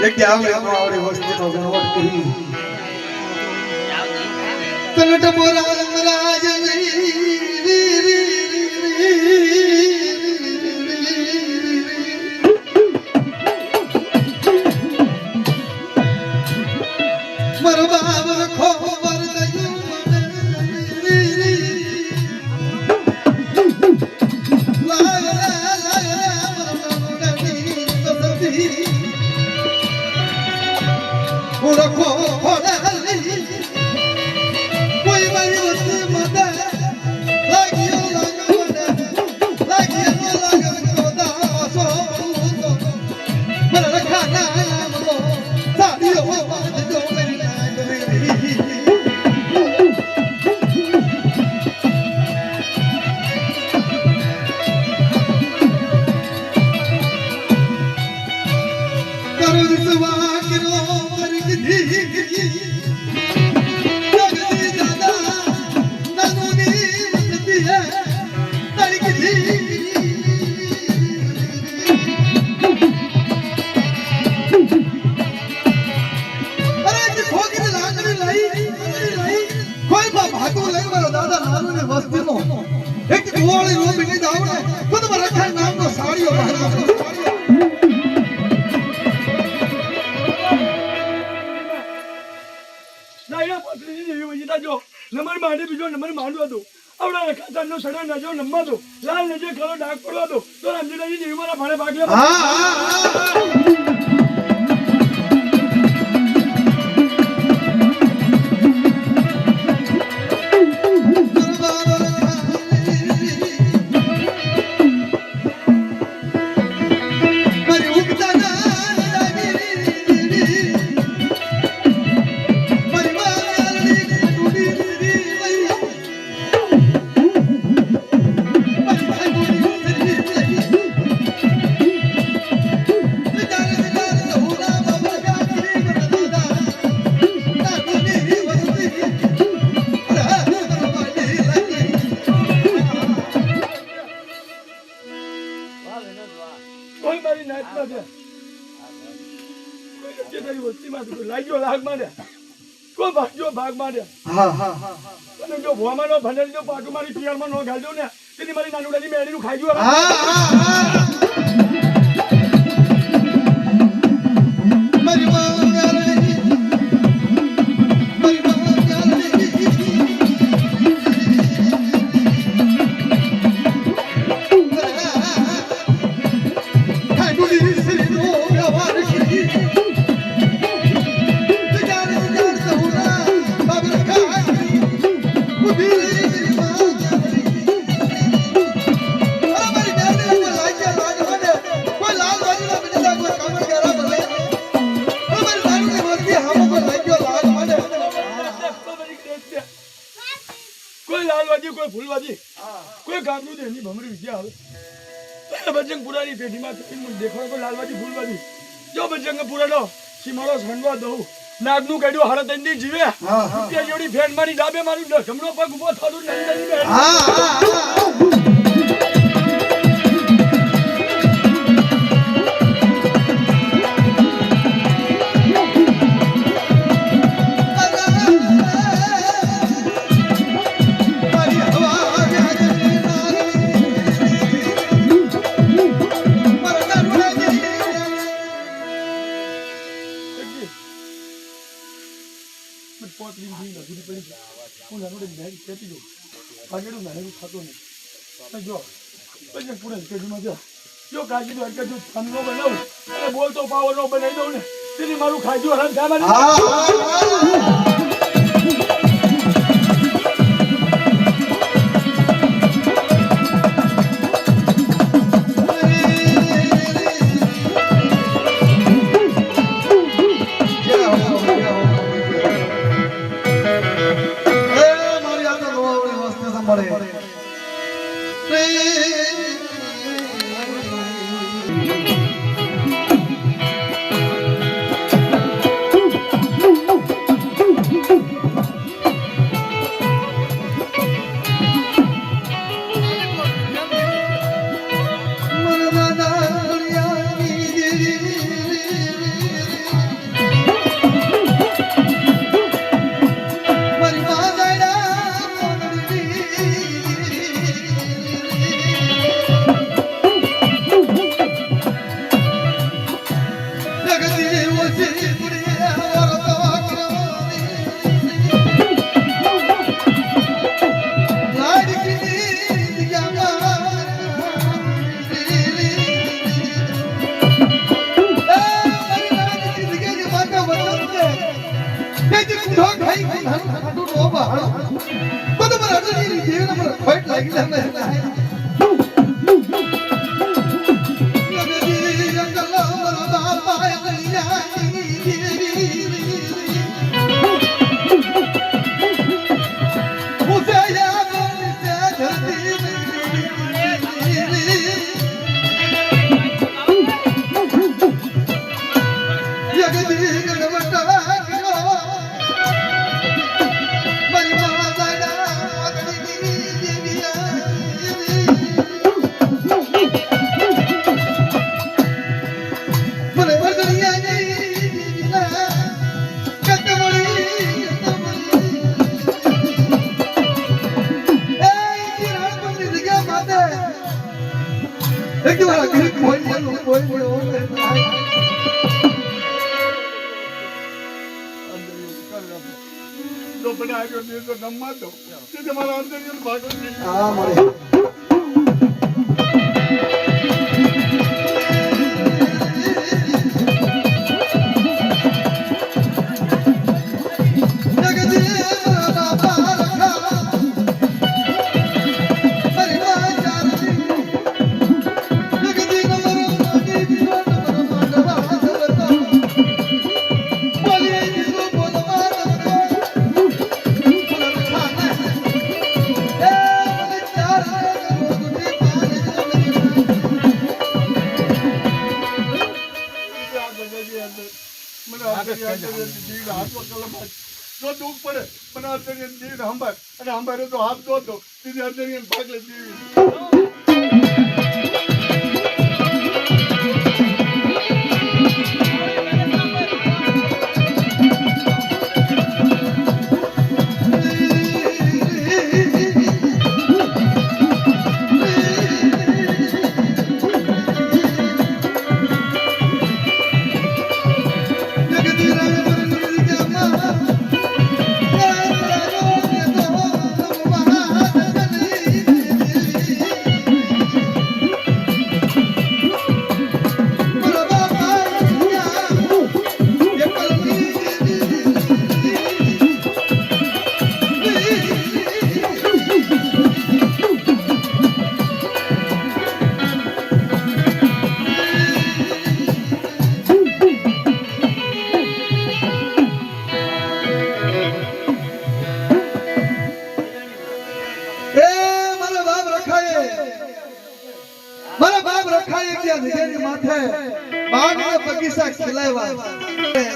એક આવડે આવડે વસ્તુનો ગણવટ કરી તનટ બોરા રાજ મર બાબ ખોબર દયું રખો કોઈ મારી વસ્તુ મદદ લાગ્યો લાગ્યો દાસો મને રખા નામ લો સાડીઓ બાંધજો મેરી નાગરી કરો દિસવા કરો એક ગોળી રોબી નહીં આવડે તો તમારા રખા નામનો સાડીઓ બાંધો જો નંબર માંડે બીજો નંબર માંડવા દો આવડા રખાતા નો સડા ના જો નંબર દો લાલ નજે કરો ડાક પડવા દો તો રામજીલાજી દેવી મારા ભાડે ભાગ્યા ભાગ માંડ્યા અને જો ભોમાનો ભંડેલ જો પાટુ મારી પિયરમાં નો ગાલજો ને તેની મારી નાનુડાની મેળીનું ખાઈજો કોઈ ફૂલવાજી કોઈ ગામનું દેની ભમરી વિદ્યા આવે બજંગપુરાની પેઢીમાં દેખાડો કોઈ લાલવાજી ફૂલવાજી જો બજંગપુરાનો સીમાડો સંડવા દઉં નાગનું કાઢ્યું હારા તંદી જીવે રૂપિયા જેવડી ફેન મારી ડાબે મારું જમણો પગ ઉભો થતું નહીં બોલતો પાવર નો બનાવી દઉં ને તેની મારું ખાજુ હરણ ખોટ લાગી લે મેં હા મળે તો હાથ દો તો સીધી અંદરિયન ભાગ લે દીવી મારા બાપ રખાય ગયા ધીરેની માથે બાગ ને બગીચા ખીલાવ્યા